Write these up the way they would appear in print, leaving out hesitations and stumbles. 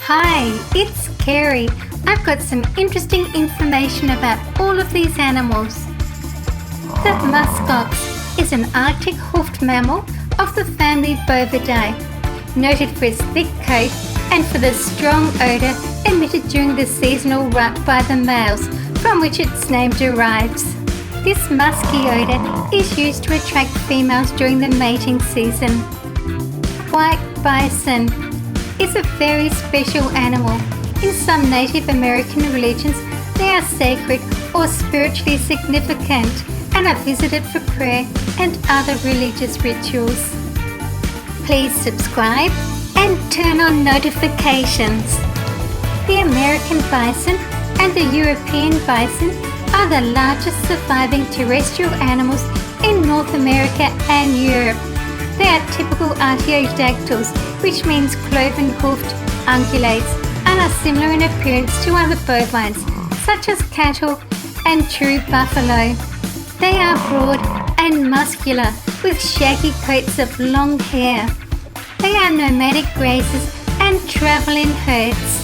Hi, it's Kerry. I've got some interesting information about all of these animals. The muskox is an Arctic hoofed mammal of the family Bovidae, noted for its thick coat and for the strong odour emitted during the seasonal rut by the males, from which its name derives. This musky odour is used to attract females during the mating season. White bison is a very special animal. In some Native American religions, they are sacred or spiritually significant and are visited for prayer and other religious rituals. Please subscribe and turn on notifications. The American bison and the European bison are the largest surviving terrestrial animals in North America and Europe. They are typical artiodactyls, which means cloven-hoofed ungulates, and are similar in appearance to other bovines, such as cattle and true buffalo. They are broad and muscular, with shaggy coats of long hair. They are nomadic grazers and travel in herds.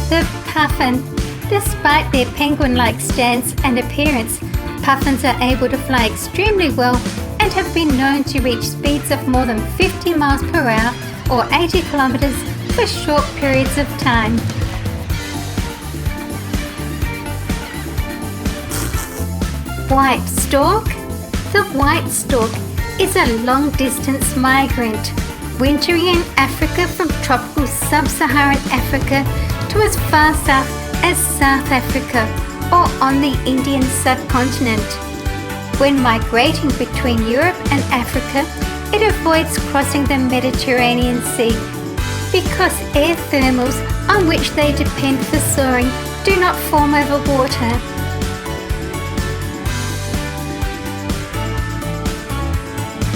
The puffin. Despite their penguin-like stance and appearance, puffins are able to fly extremely well and have been known to reach speeds of more than 50 miles per hour or 80 kilometers for short periods of time. White stork. The white stork is a long-distance migrant, wintering in Africa from tropical sub-Saharan Africa to as far south as South Africa or on the Indian subcontinent. When migrating between Europe and Africa, it avoids crossing the Mediterranean Sea because air thermals on which they depend for soaring do not form over water.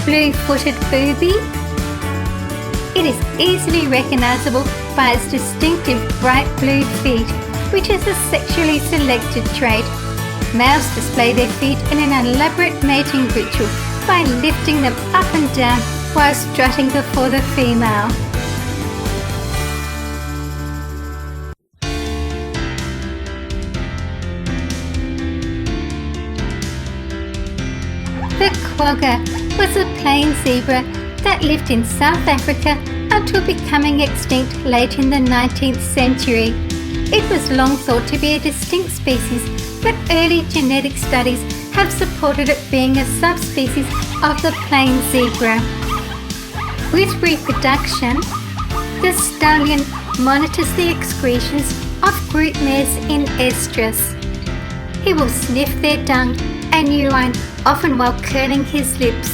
BlueFooted Boobie. It is easily recognisable by its distinctive bright blue feet, which is a sexually selected trait. Males display their feet in an elaborate mating ritual by lifting them up and down while strutting before the female. The quagga was a plain zebra that lived in South Africa until becoming extinct late in the 19th century. It was long thought to be a distinct species, but early genetic studies have supported it being a subspecies of the plain zebra. With reproduction, the stallion monitors the excretions of group mares in estrus. He will sniff their dung and urine, often while curling his lips.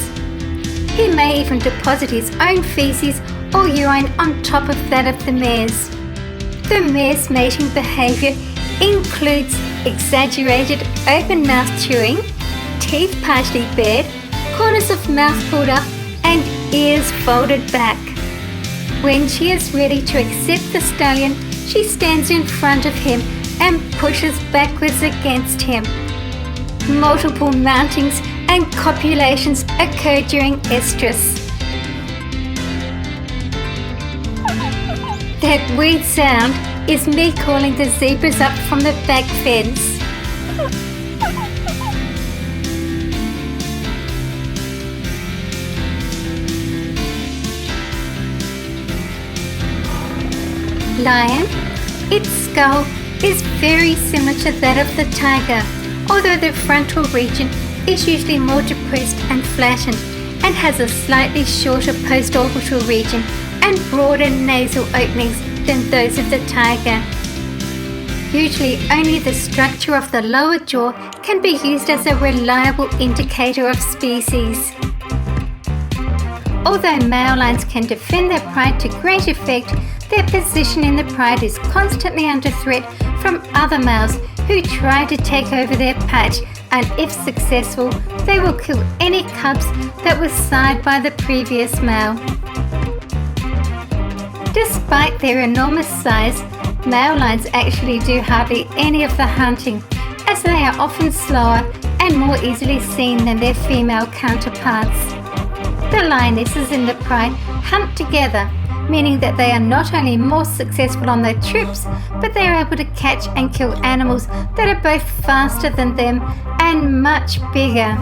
He may even deposit his own feces or urine on top of that of the mare's. The mare's mating behaviour includes exaggerated open-mouth chewing, teeth partially bared, corners of mouth pulled up, and ears folded back. When she is ready to accept the stallion, she stands in front of him and pushes backwards against him. Multiple mountings and copulations occur during estrus. That weird sound is me calling the zebras up from the back fence. Lion. Its skull is very similar to that of the tiger, although the frontal region is usually more depressed and flattened and has a slightly shorter postorbital region and broader nasal openings than those of the tiger. Usually only the structure of the lower jaw can be used as a reliable indicator of species. Although male lions can defend their pride to great effect, their position in the pride is constantly under threat from other males who try to take over their patch, and if successful, they will kill any cubs that were sired by the previous male. Despite their enormous size, male lions actually do hardly any of the hunting, as they are often slower and more easily seen than their female counterparts. The lionesses in the pride hunt together, meaning that they are not only more successful on their trips, but they are able to catch and kill animals that are both faster than them and much bigger.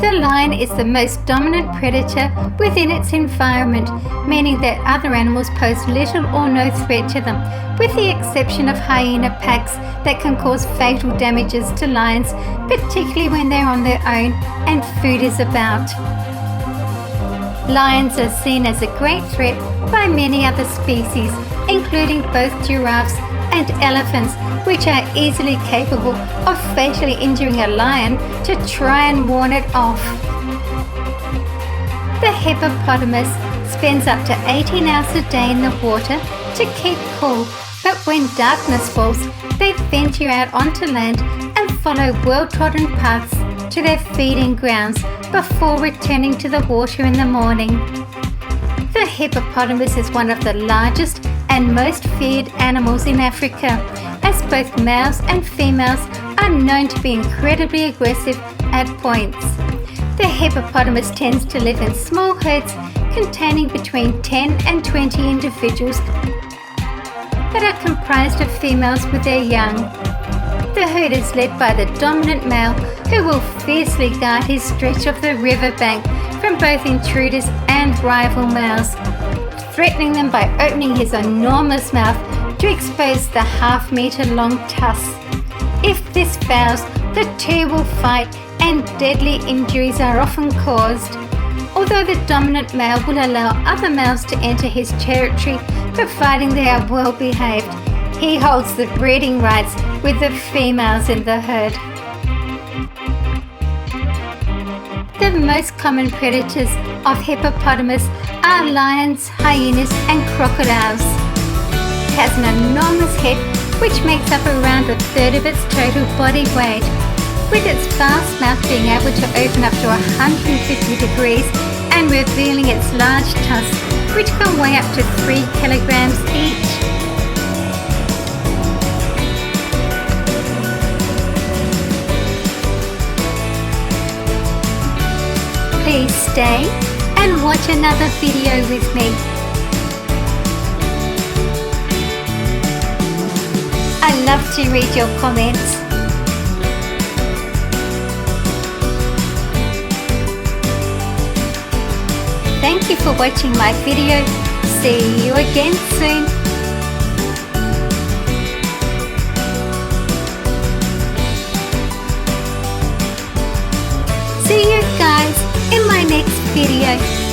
The lion is the most dominant predator within its environment, meaning that other animals pose little or no threat to them, with the exception of hyena packs that can cause fatal damages to lions, particularly when they're on their own and food is about. Lions are seen as a great threat by many other species, including both giraffes and elephants, which are easily capable of fatally injuring a lion to try and warn it off. The hippopotamus spends up to 18 hours a day in the water to keep cool, but when darkness falls, they venture out onto land and follow well-trodden paths to their feeding grounds before returning to the water in the morning. The hippopotamus is one of the largest and most feared animals in Africa, as both males and females are known to be incredibly aggressive at points. The hippopotamus tends to live in small herds containing between 10 and 20 individuals that are comprised of females with their young. The herd is led by the dominant male, who will fiercely guard his stretch of the riverbank from both intruders and rival males, threatening them by opening his enormous mouth to expose the half-meter-long tusks. If this fails, the two will fight and deadly injuries are often caused. Although the dominant male will allow other males to enter his territory, providing they are well behaved, he holds the breeding rights with the females in the herd. The most common predators of hippopotamus are lions, hyenas and crocodiles. It has an enormous head which makes up around a third of its total body weight, with its vast mouth being able to open up to 150 degrees and revealing its large tusks, which can weigh up to 3 kilograms each. Please stay and watch another video with me. I love to read your comments. Thank you for watching my video. See you again soon. See you guys in my next video.